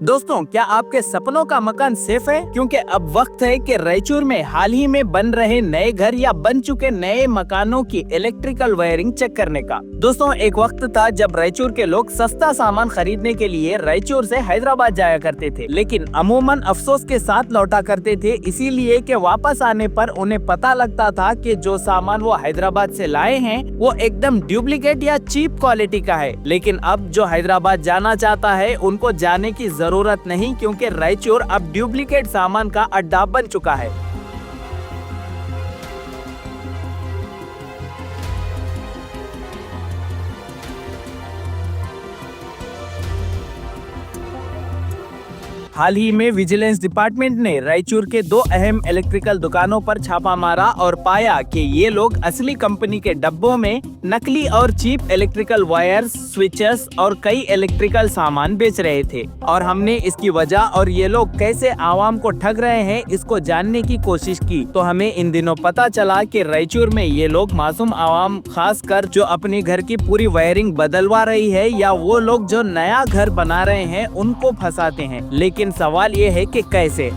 दोस्तों, क्या आपके सपनों का मकान सेफ है? क्योंकि अब वक्त है कि रायचूर में हाल ही में बन रहे नए घर या बन चुके नए मकानों की इलेक्ट्रिकल वायरिंग चेक करने का। दोस्तों, एक वक्त था जब रायचूर के लोग सस्ता सामान खरीदने के लिए रायचूर से हैदराबाद जाया करते थे, लेकिन अमूमन अफसोस के साथ लौटा करते थे, इसीलिए कि वापस आने पर उन्हें पता लगता था कि जो सामान वो हैदराबाद से लाए हैं वो एकदम डुप्लीकेट या चीप क्वालिटी का है। लेकिन अब जो हैदराबाद जाना चाहता है उनको जाने की जरूरत नहीं, क्योंकि रायचूर अब डुप्लीकेट सामान का अड्डा बन चुका है। हाल ही में विजिलेंस डिपार्टमेंट ने रायचूर के दो अहम इलेक्ट्रिकल दुकानों पर छापा मारा और पाया कि ये लोग असली कंपनी के डब्बों में नकली और चीप इलेक्ट्रिकल वायर्स, स्विचेस और कई इलेक्ट्रिकल सामान बेच रहे थे। और हमने इसकी वजह और ये लोग कैसे आवाम को ठग रहे हैं इसको जानने की कोशिश की, तो हमें इन दिनों पता चला कि रायचूर में ये लोग मासूम आवाम, खास कर जो अपने घर की पूरी वायरिंग बदलवा रही है या वो लोग जो नया घर बना रहे हैं उनको फंसाते हैं। लेकिन सवाल ये है कि कैसे।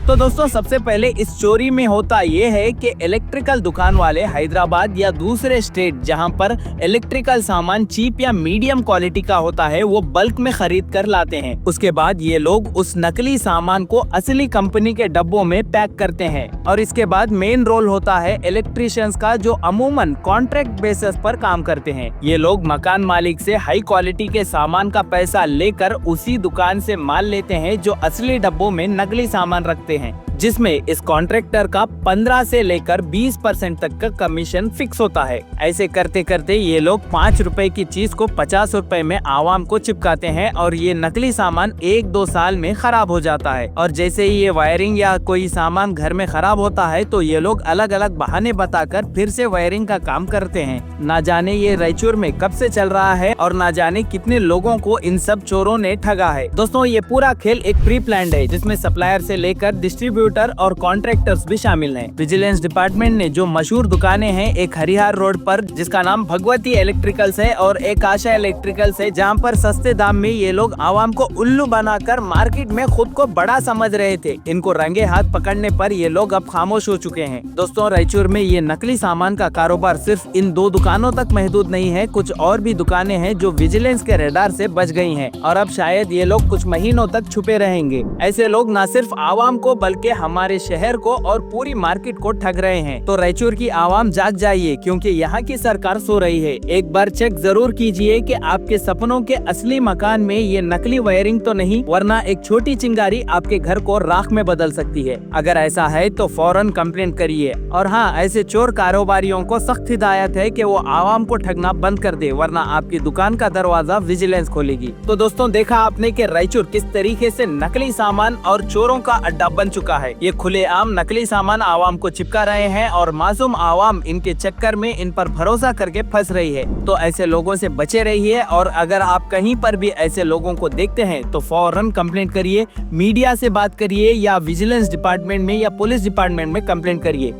तो दोस्तों, सबसे पहले इस चोरी में होता ये है कि इलेक्ट्रिकल दुकान वाले हैदराबाद या दूसरे स्टेट जहां पर इलेक्ट्रिकल सामान चीप या मीडियम क्वालिटी का होता है वो बल्क में खरीद कर लाते हैं। उसके बाद ये लोग उस नकली सामान को असली कंपनी के डब्बों में पैक करते हैं और इसके बाद मेन रोल होता है इलेक्ट्रिशियंस का, जो अमूमन कॉन्ट्रैक्ट बेसिस पर काम करते हैं। ये लोग मकान मालिक से हाई क्वालिटी के सामान का पैसा लेकर उसी दुकान से माल लेते हैं जो असली डब्बों में नकली सामान रखते हैं, जिसमें इस कॉन्ट्रैक्टर का 15 से लेकर 20% तक का कमीशन फिक्स होता है। ऐसे करते करते ये लोग 5 रुपए की चीज को 50 रुपए में आवाम को चिपकाते हैं और ये नकली सामान 1-2 साल में खराब हो जाता है। और जैसे ही ये वायरिंग या कोई सामान घर में खराब होता है तो ये लोग अलग अलग बहाने बताकर फिर से वायरिंग का काम करते हैं। ना जाने ये रायचूर में कब से चल रहा है और ना जाने कितने लोगों को इन सब चोरों ने ठगा है। दोस्तों, ये पूरा खेल एक प्री प्लान्ड है जिसमें सप्लायर से लेकर डिस्ट्रीब्यूटर और कॉन्ट्रैक्टर्स भी शामिल हैं। विजिलेंस डिपार्टमेंट ने जो मशहूर दुकानें हैं, एक हरिहर रोड पर जिसका नाम भगवती इलेक्ट्रिकल्स है और एक आशा इलेक्ट्रिकल्स है, जहां पर सस्ते दाम में ये लोग आवाम को उल्लू बनाकर मार्केट में खुद को बड़ा समझ रहे थे। इनको रंगे हाथ पकड़ने पर ये लोग अब खामोश हो चुके हैं। दोस्तों, रायचूर में ये नकली सामान का कारोबार सिर्फ इन 2 दुकानों तक महदूद नहीं है, कुछ और भी दुकानें हैं जो विजिलेंस के रडार से बच गई हैं और अब शायद ये लोग कुछ महीनों तक छुपे रहेंगे। ऐसे लोग न सिर्फ आवाम को बल्कि हमारे शहर को और पूरी मार्केट को ठग रहे हैं। तो रायचूर की आवाम जाग जाइए, क्योंकि यहाँ की सरकार सो रही है। एक बार चेक जरूर कीजिए कि आपके सपनों के असली मकान में ये नकली वायरिंग तो नहीं, वरना एक छोटी चिंगारी आपके घर को राख में बदल सकती है। अगर ऐसा है तो फौरन कंप्लेंट करिए। और हाँ, ऐसे चोर कारोबारियों को सख्त हिदायत है कि वो आवाम को ठगना बंद कर दे, वरना आपकी दुकान का दरवाजा विजिलेंस खोलेगी। तो दोस्तों, देखा आपने कि रायचूर किस तरीके से नकली सामान और चोरों का अड्डा बन चुका है। ये खुलेआम नकली सामान आवाम को चिपका रहे हैं और मासूम आवाम इनके चक्कर में इन पर भरोसा करके फंस रही है। तो ऐसे लोगों से बचे रहिए और अगर आप कहीं पर भी ऐसे लोगों को देखते हैं तो फौरन कंप्लेंट करिए, मीडिया से बात करिए या विजिलेंस डिपार्टमेंट में या पुलिस डिपार्टमेंट में कंप्लेंट करिए।